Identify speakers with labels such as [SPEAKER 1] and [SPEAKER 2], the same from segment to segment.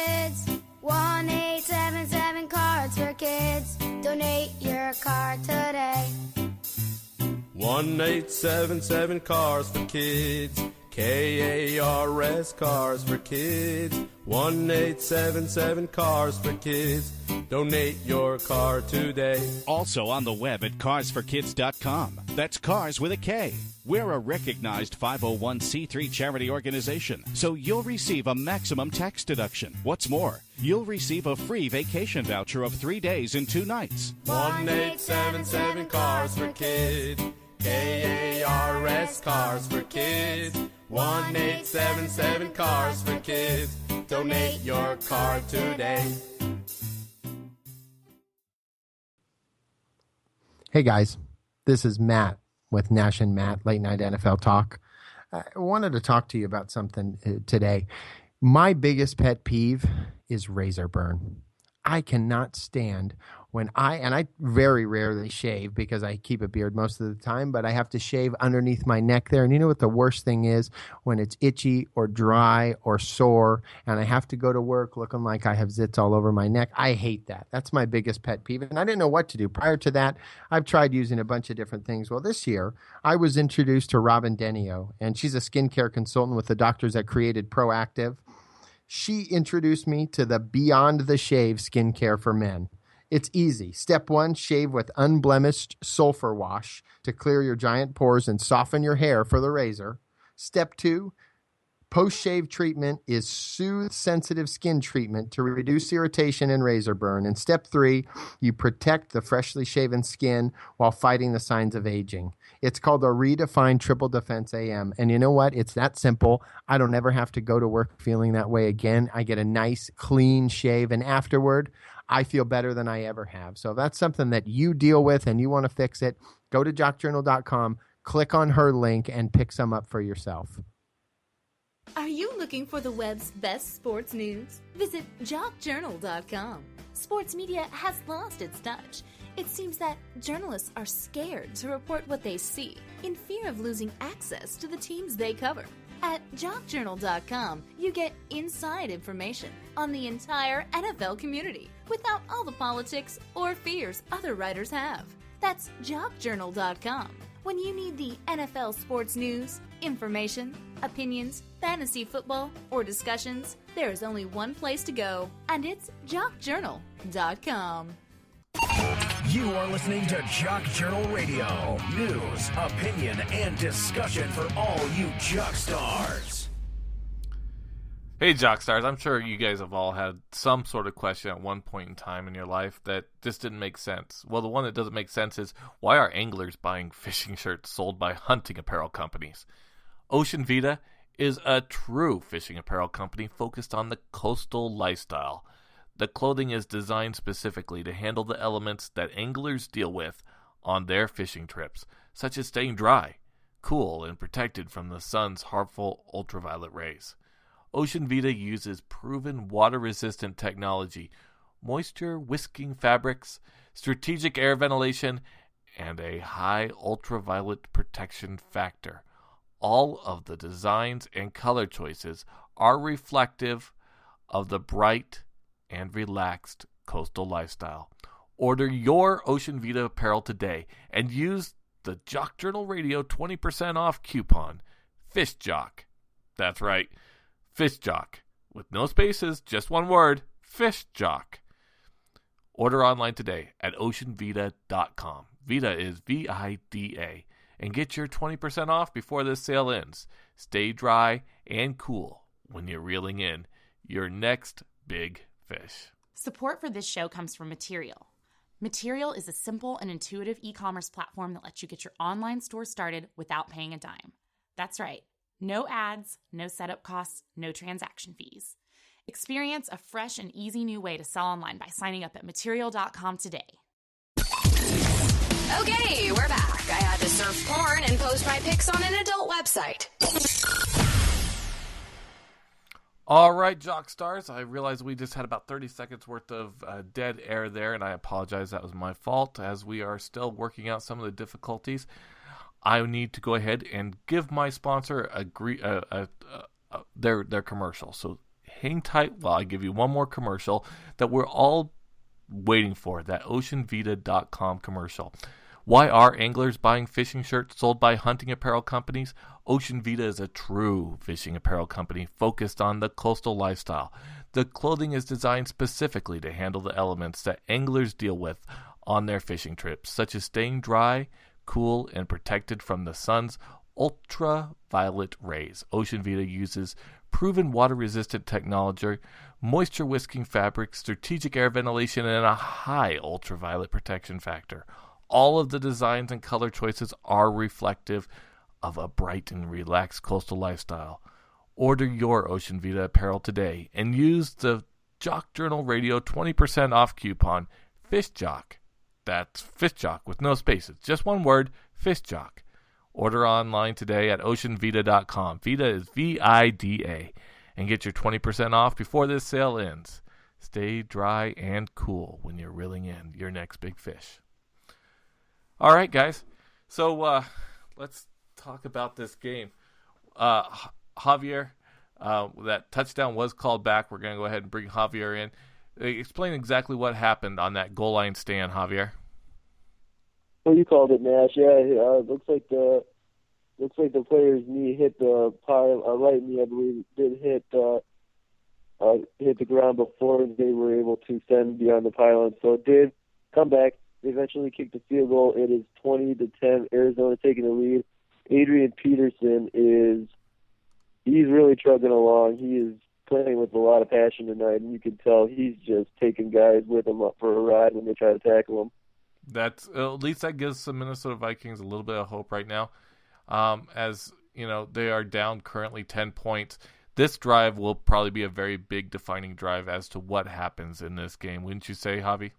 [SPEAKER 1] kids. 1-877-CARDS for kids. Donate your card today.
[SPEAKER 2] 1-877-CARS for kids. KARS Cars for kids. 1-877-CARS for kids. Donate your car today.
[SPEAKER 3] Also on the web at carsforkids.com. That's cars with a K. We're a recognized 501c3 charity organization, so you'll receive a maximum tax deduction. What's more, you'll receive a free vacation voucher of 3 days and 2 nights.
[SPEAKER 2] 1-877-CARS for kids. KARS Cars for kids. 1-877-CARS for kids. Donate your car today.
[SPEAKER 4] Hey guys, this is Matt with Nash and Matt, Late Night NFL Talk. I wanted to talk to you about something today. My biggest pet peeve is razor burn. I cannot stand when I very rarely shave because I keep a beard most of the time, but I have to shave underneath my neck there. And you know what the worst thing is? When it's itchy or dry or sore and I have to go to work looking like I have zits all over my neck. I hate that. That's my biggest pet peeve. And I didn't know what to do. Prior to that, I've tried using a bunch of different things. Well, this year, I was introduced to Robin Denio, and she's a skincare consultant with the doctors that created Proactive. She introduced me to the Beyond the Shave skincare for men. It's easy. Step 1, shave with unblemished sulfur wash to clear your giant pores and soften your hair for the razor. Step 2, post-shave treatment is soothe sensitive skin treatment to reduce irritation and razor burn. And step 3, you protect the freshly shaven skin while fighting the signs of aging. It's called a redefined triple defense AM. And you know what? It's that simple. I don't ever have to go to work feeling that way again. I get a nice, clean shave. And afterward, I feel better than I ever have. So if that's something that you deal with and you want to fix it, go to jockjournal.com, click on her link, and pick some up for yourself.
[SPEAKER 5] Are you looking for the web's best sports news? Visit jockjournal.com. Sports media has lost its touch. It seems that journalists are scared to report what they see, in fear of losing access to the teams they cover. At jockjournal.com, you get inside information on the entire NFL community without all the politics or fears other writers have. That's jockjournal.com. When you need the NFL sports news, information, opinions, fantasy football, or discussions, there is only one place to go, and it's jockjournal.com.
[SPEAKER 6] You are listening to Jock Journal Radio. News, opinion, and discussion for all you jock stars.
[SPEAKER 7] Hey, jock stars. I'm sure you guys have all had some sort of question at one point in time in your life that just didn't make sense. Well, the one that doesn't make sense is, why are anglers buying fishing shirts sold by hunting apparel companies? Ocean Vita is a true fishing apparel company focused on the coastal lifestyle. The clothing is designed specifically to handle the elements that anglers deal with on their fishing trips, such as staying dry, cool, and protected from the sun's harmful ultraviolet rays. Ocean Vita uses proven water-resistant technology, moisture-whisking fabrics, strategic air ventilation, and a high ultraviolet protection factor. All of the designs and color choices are reflective of the bright and relaxed coastal lifestyle. Order your Ocean Vita apparel today and use the Jock Journal Radio 20% off coupon, FishJock. That's right, FishJock. With no spaces, just one word, FishJock. Order online today at oceanvita.com. Vita is V-I-D-A. And get your 20% off before this sale ends. Stay dry and cool when you're reeling in your next big fish.
[SPEAKER 8] Support for this show comes from Material. Material is a simple and intuitive e-commerce platform that lets you get your online store started without paying a dime. That's right. No ads, no setup costs, no transaction fees. Experience a fresh and easy new way to sell online by signing up at Material.com today.
[SPEAKER 9] Okay, we're back. I had to surf porn and post my pics on an adult website.
[SPEAKER 7] All right, jock stars. I realize we just had about 30 seconds worth of dead air there, and I apologize. That was my fault. As we are still working out some of the difficulties, I need to go ahead and give my sponsor their commercial. So hang tight while I give you one more commercial that we're all waiting for, that OceanVita.com commercial. Why are anglers buying fishing shirts sold by hunting apparel companies? Ocean Vita is a true fishing apparel company focused on the coastal lifestyle. The clothing is designed specifically to handle the elements that anglers deal with on their fishing trips, such as staying dry, cool, and protected from the sun's ultraviolet rays. Ocean Vita uses proven water-resistant technology, moisture-whisking fabric, strategic air ventilation, and a high ultraviolet protection factor. All of the designs and color choices are reflective of a bright and relaxed coastal lifestyle. Order your Ocean Vita apparel today and use the Jock Journal Radio 20% off coupon, FishJock. That's FishJock with no spaces, just one word, FishJock. Order online today at OceanVita.com. Vita is VIDA. And get your 20% off before this sale ends. Stay dry and cool when you're reeling in your next big fish. All right, guys. So let's talk about this game. Javier, that touchdown was called back. We're going to go ahead and bring Javier in. Explain exactly what happened on that goal line stand, Javier.
[SPEAKER 10] Well, you called it, Nash. Yeah, looks like the player's knee hit the pile. Right knee, I believe, did hit the ground before they were able to send beyond the pylon. So it did come back. They eventually kicked the field goal. It is 20-10. Arizona taking the lead. Adrian Peterson he's really trucking along. He is playing with a lot of passion tonight, and you can tell he's just taking guys with him up for a ride when they try to tackle him.
[SPEAKER 7] That's at least that gives the Minnesota Vikings a little bit of hope right now. As you know, they are down currently 10 points. This drive will probably be a very big defining drive as to what happens in this game. Wouldn't you say, Javi?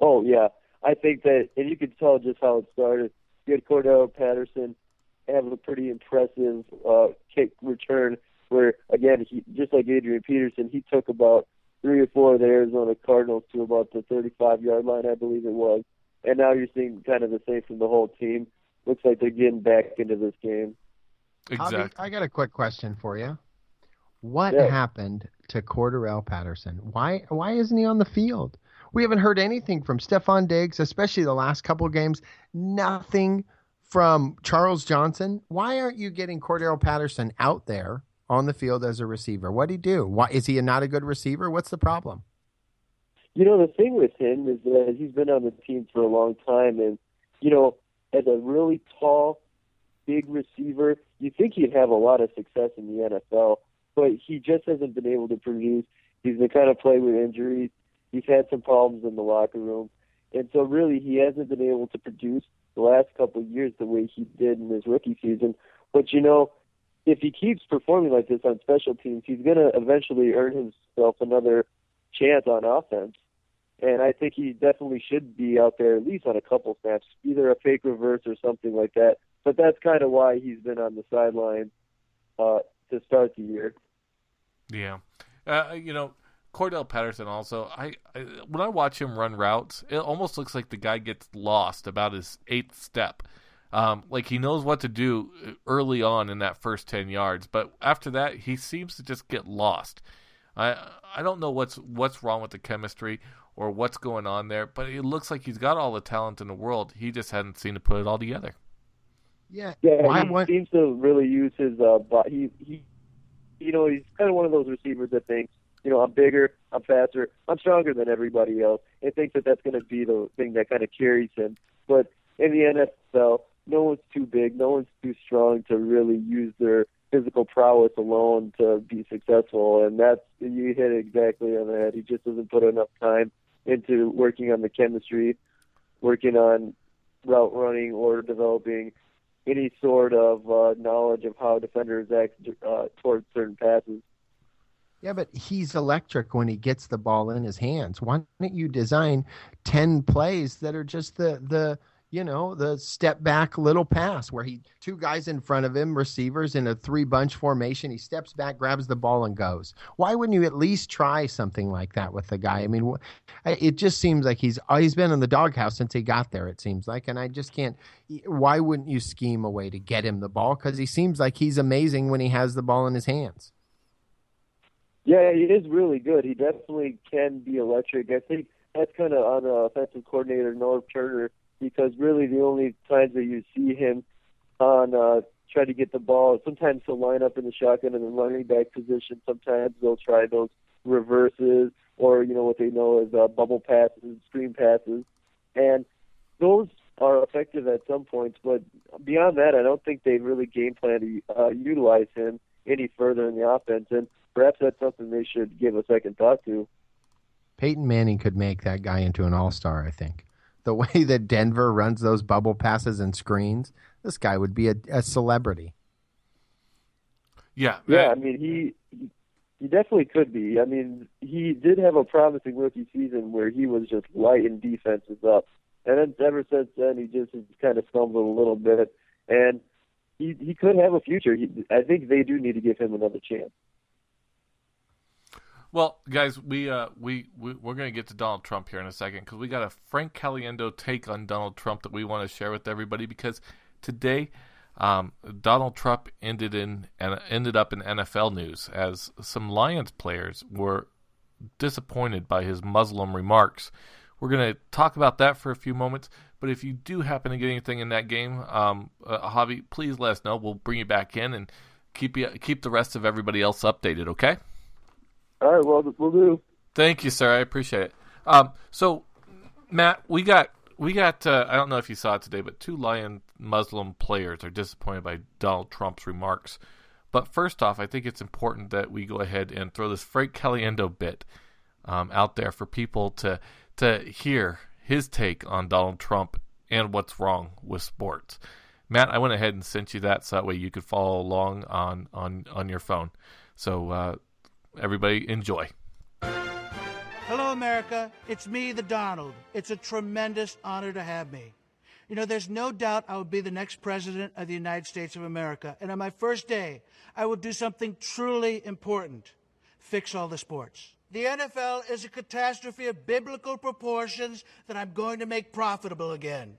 [SPEAKER 10] Oh, yeah. I think that, and you can tell just how it started. You had Cordell Patterson have a pretty impressive kick return where, again, just like Adrian Peterson, he took about 3 or 4 of the Arizona Cardinals to about the 35-yard line, I believe it was. And now you're seeing kind of the same from the whole team. Looks like they're getting back into this game.
[SPEAKER 7] Exactly.
[SPEAKER 4] Javi, I got a quick question for you. What happened to Cordell Patterson? Why isn't he on the field? We haven't heard anything from Stephon Diggs, especially the last couple of games. Nothing from Charles Johnson. Why aren't you getting Cordell Patterson out there on the field as a receiver? What'd he do? Why is he not a good receiver? What's the problem?
[SPEAKER 10] You know, the thing with him is that he's been on the team for a long time, and, you know, as a really tall, big receiver, you think he'd have a lot of success in the NFL, but he just hasn't been able to produce. He's been kind of plagued with injuries. He's had some problems in the locker room. And so really he hasn't been able to produce the last couple of years the way he did in his rookie season. But, you know, if he keeps performing like this on special teams, he's going to eventually earn himself another chance on offense. And I think he definitely should be out there at least on a couple snaps, either a fake reverse or something like that. But that's kind of why he's been on the sideline to start the year.
[SPEAKER 7] Yeah. You know, Cordell Patterson also, I when I watch him run routes, it almost looks like the guy gets lost about his 8th step. Like he knows what to do early on in that first 10 yards, but after that he seems to just get lost. I don't know what's wrong with the chemistry or what's going on there, but it looks like he's got all the talent in the world. He just hadn't seemed to put it all together.
[SPEAKER 10] Yeah, he seems to really use his body. He you know, he's kind of one of those receivers that thinks, you know, I'm bigger, I'm faster, I'm stronger than everybody else, and thinks that that's going to be the thing that kind of carries him. But in the NFL, no one's too big, no one's too strong to really use their physical prowess alone to be successful, and that's, you hit it exactly on the head. He just doesn't put enough time into working on the chemistry, working on route running, or developing any sort of knowledge of how defenders act towards certain passes.
[SPEAKER 4] Yeah, but he's electric when he gets the ball in his hands. Why don't you design 10 plays that are just the step back little pass where two guys in front of him, receivers in a 3-bunch formation. He steps back, grabs the ball, and goes. Why wouldn't you at least try something like that with the guy? I mean, it just seems like he's been in the doghouse since he got there, it seems like, and I just can't. Why wouldn't you scheme a way to get him the ball? Because he seems like he's amazing when he has the ball in his hands.
[SPEAKER 10] Yeah, he is really good. He definitely can be electric. I think that's kind of on offensive coordinator Norv Turner, because really the only times that you see him on try to get the ball, sometimes he'll line up in the shotgun in the running back position. Sometimes they'll try those reverses or, what they know as bubble passes, screen passes. And those are effective at some points, but beyond that, I don't think they really game plan to utilize him any further in the offense. And perhaps that's something they should give a second thought to.
[SPEAKER 4] Peyton Manning could make that guy into an all-star, I think. The way that Denver runs those bubble passes and screens, this guy would be a celebrity.
[SPEAKER 7] Yeah.
[SPEAKER 10] Yeah, I mean, he definitely could be. I mean, he did have a promising rookie season where he was just lighting defenses up. And then ever since then, he just has kind of stumbled a little bit. And he could have a future. I think they do need to give him another chance.
[SPEAKER 7] Well, guys, we're going to get to Donald Trump here in a second, because we got a Frank Caliendo take on Donald Trump that we want to share with everybody, because today Donald Trump ended up in NFL news as some Lions players were disappointed by his Muslim remarks. We're going to talk about that for a few moments, but if you do happen to get anything in that game, Javi, please let us know. We'll bring you back in and keep the rest of everybody else updated, okay?
[SPEAKER 10] All right, well, we'll do.
[SPEAKER 7] Thank you, sir. I appreciate it. So, Matt, we got. I don't know if you saw it today, but 2 Lion Muslim players are disappointed by Donald Trump's remarks. But first off, I think it's important that we go ahead and throw this Frank Caliendo bit out there for people to hear his take on Donald Trump and what's wrong with sports. Matt, I went ahead and sent you that so that way you could follow along on your phone. So. Everybody enjoy.
[SPEAKER 11] Hello, America. It's me, the Donald. It's a tremendous honor to have me. There's no doubt I will be the next president of the United States of America. And on my first day, I will do something truly important. Fix all the sports. The NFL is a catastrophe of biblical proportions that I'm going to make profitable again.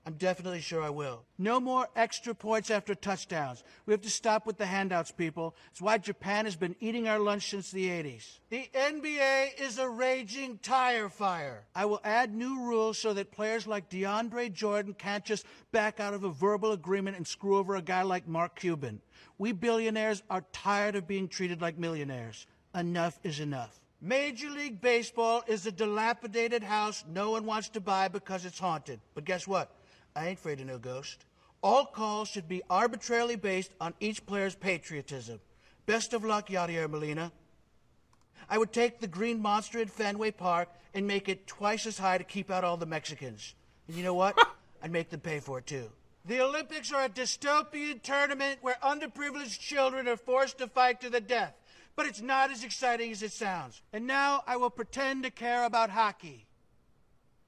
[SPEAKER 11] I'm definitely sure I will. No more extra points after touchdowns. We have to stop with the handouts, people. It's why Japan has been eating our lunch since the 80s. The NBA is a raging tire fire. I will add new rules so that players like DeAndre Jordan can't just back out of a verbal agreement and screw over a guy like Mark Cuban. We billionaires are tired of being treated like millionaires. Enough is enough. Major League Baseball is a dilapidated house no one wants to buy because it's haunted. But guess what? I ain't afraid of no ghost. All calls should be arbitrarily based on each player's patriotism. Best of luck, Yadier Molina. I would take the green monster at Fenway Park and make it twice as high to keep out all the Mexicans. And you know what? I'd make them pay for it, too. The Olympics are a dystopian tournament where underprivileged children are forced to fight to the death. But it's not as exciting as it sounds. And now I will pretend to care about hockey.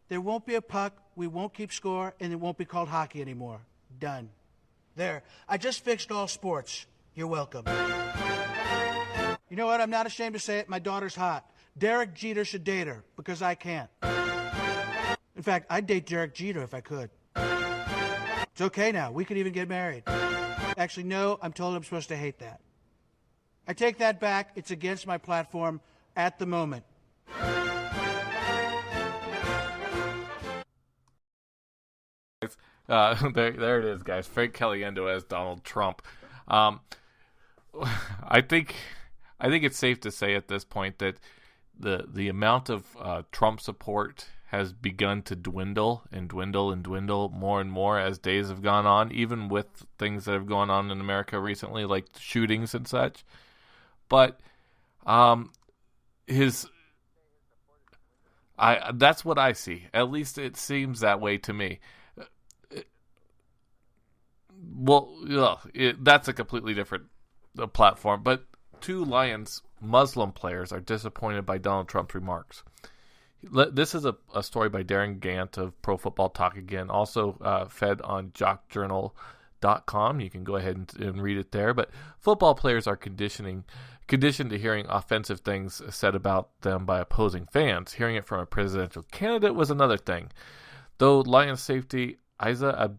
[SPEAKER 11] There won't be a puck, we won't keep score, and it won't be called hockey anymore. Done. There. I just fixed all sports. You're welcome. You know what? I'm not ashamed to say it. My daughter's hot. Derek Jeter should date her, because I can't. In fact, I'd date Derek Jeter if I could. It's okay now. We could even get married. Actually, no, I'm told I'm supposed to hate that. I take that back. It's against my platform at the moment.
[SPEAKER 7] There it is, guys. Frank Caliendo as Donald Trump. I think it's safe to say at this point that the amount of Trump support has begun to dwindle and dwindle and dwindle more and more as days have gone on, even with things that have gone on in America recently, like shootings and such. But that's what I see. At least it seems that way to me. Well, that's a completely different platform. But 2 Lions Muslim players are disappointed by Donald Trump's remarks. This is a story by Darren Gant of Pro Football Talk Again, also fed on SHOCK.com. You can go ahead and read it there. But football players are conditioned to hearing offensive things said about them by opposing fans. Hearing it from a presidential candidate was another thing. Though Lions safety Isa